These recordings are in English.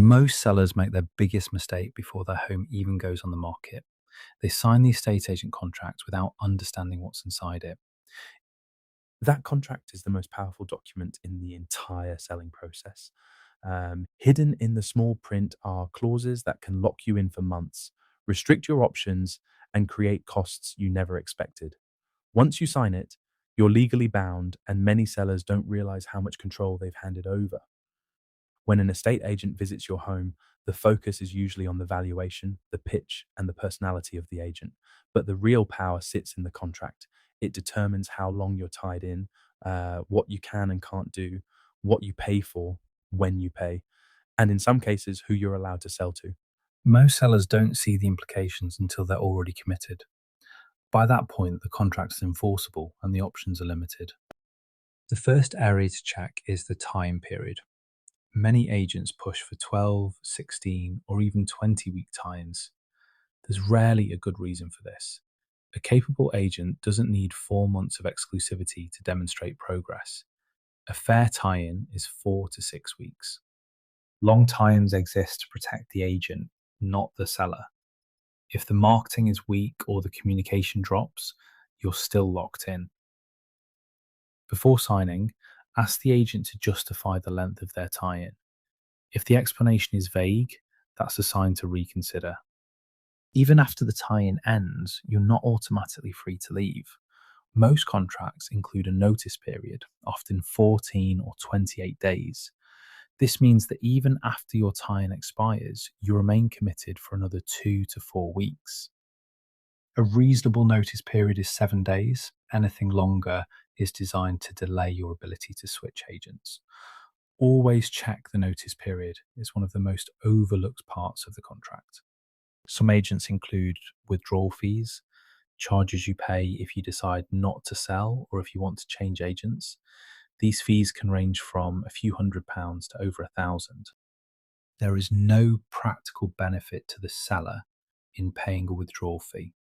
Most sellers make their biggest mistake before their home even goes on the market. They sign the estate agent contract without understanding what's inside it. That contract is the most powerful document in the entire selling process. Hidden in the small print are clauses that can lock you in for months, restrict your options, and create costs you never expected. Once you sign it, you're legally bound, and many sellers don't realize how much control they've handed over. When an estate agent visits your home, the focus is usually on the valuation, the pitch, and the personality of the agent. But the real power sits in the contract. It determines how long you're tied in, what you can and can't do, what you pay for, when you pay, and in some cases, who you're allowed to sell to. Most sellers don't see the implications until they're already committed. By that point, the contract is enforceable and the options are limited. The first area to check is the time period. Many agents push for 12, 16, or even 20-week tie-ins. There's rarely a good reason for this. A capable agent doesn't need 4 months of exclusivity to demonstrate progress. A fair tie-in is 4 to 6 weeks. Long tie-ins exist to protect the agent, not the seller. If the marketing is weak or the communication drops, you're still locked in. Before signing, ask the agent to justify the length of their tie-in. If the explanation is vague, that's a sign to reconsider. Even after the tie-in ends, you're not automatically free to leave. Most contracts include a notice period, often 14 or 28 days. This means that even after your tie-in expires, you remain committed for another 2 to 4 weeks. A reasonable notice period is 7 days. Anything longer is designed to delay your ability to switch agents. Always check the notice period. It's one of the most overlooked parts of the contract. Some agents include withdrawal fees, charges you pay if you decide not to sell or if you want to change agents. These fees can range from a few £100s to over £1,000. There is no practical benefit to the seller in paying a withdrawal fee.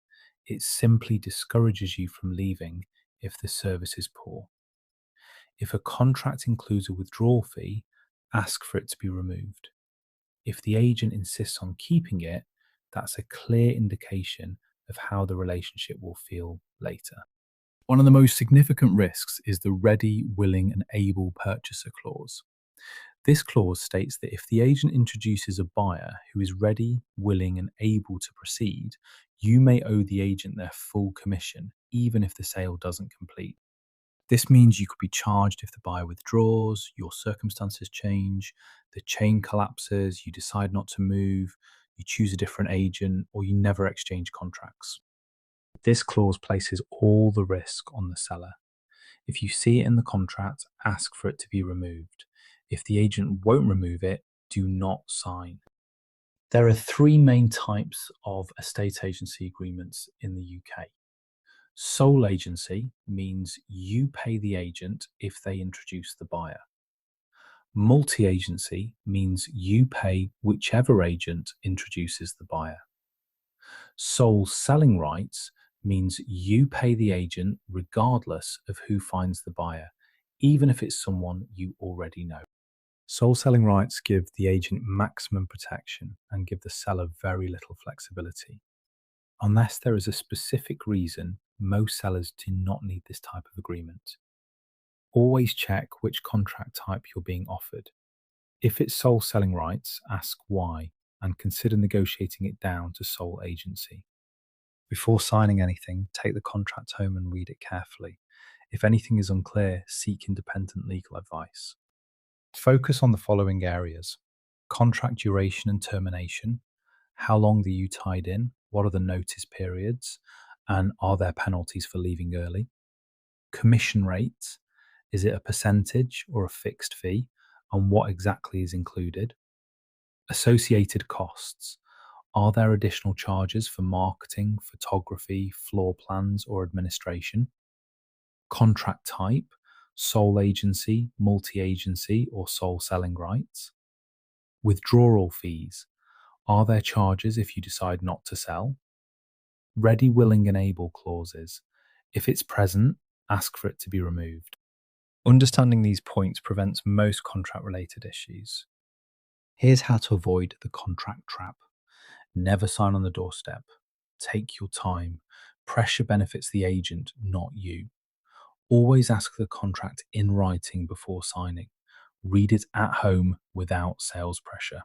It simply discourages you from leaving if the service is poor. If a contract includes a withdrawal fee, ask for it to be removed. If the agent insists on keeping it, that's a clear indication of how the relationship will feel later. One of the most significant risks is the ready, willing, and able purchaser clause. This clause states that if the agent introduces a buyer who is ready, willing, and able to proceed, you may owe the agent their full commission, even if the sale doesn't complete. This means you could be charged if the buyer withdraws, your circumstances change, the chain collapses, you decide not to move, you choose a different agent, or you never exchange contracts. This clause places all the risk on the seller. If you see it in the contract, ask for it to be removed. If the agent won't remove it, do not sign. There are 3 main types of estate agency agreements in the UK. Sole agency means you pay the agent if they introduce the buyer. Multi-agency means you pay whichever agent introduces the buyer. Sole selling rights means you pay the agent regardless of who finds the buyer, even if it's someone you already know. Sole selling rights give the agent maximum protection and give the seller very little flexibility. Unless there is a specific reason, most sellers do not need this type of agreement. Always check which contract type you're being offered. If it's sole selling rights, ask why and consider negotiating it down to sole agency. Before signing anything, take the contract home and read it carefully. If anything is unclear, seek independent legal advice. Focus on the following areas: contract duration and termination, how long are you tied in, what are the notice periods, and are there penalties for leaving early? Commission rates, is it a percentage or a fixed fee, and what exactly is included? Associated costs, are there additional charges for marketing, photography, floor plans, or administration? Contract type, sole agency, multi-agency, or sole selling rights? Withdrawal fees, are there charges if you decide not to sell? Ready, willing, and able clauses, if it's present, ask for it to be removed. Understanding these points prevents most contract-related issues. Here's how to avoid the contract trap. Never sign on the doorstep. Take your time. Pressure benefits the agent, not you. Always ask the contract in writing before signing. Read it at home without sales pressure.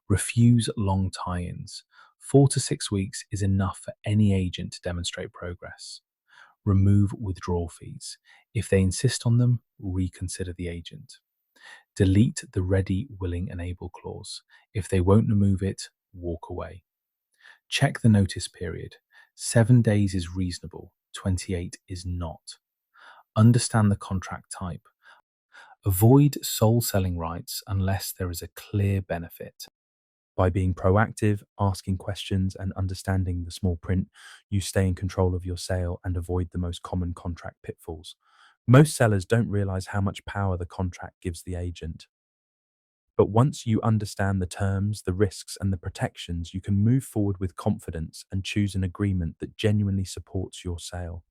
Refuse long tie ins. 4 to 6 weeks is enough for any agent to demonstrate progress. Remove withdrawal fees. If they insist on them, reconsider the agent. Delete the ready, willing, and able clause. If they won't remove it, walk away. Check the notice period. 7 days is reasonable, 28 is not. Understand the contract type. Avoid sole selling rights unless there is a clear benefit. By being proactive, asking questions, and understanding the small print, you stay in control of your sale and avoid the most common contract pitfalls. Most sellers don't realize how much power the contract gives the agent. But once you understand the terms, the risks, and the protections, you can move forward with confidence and choose an agreement that genuinely supports your sale.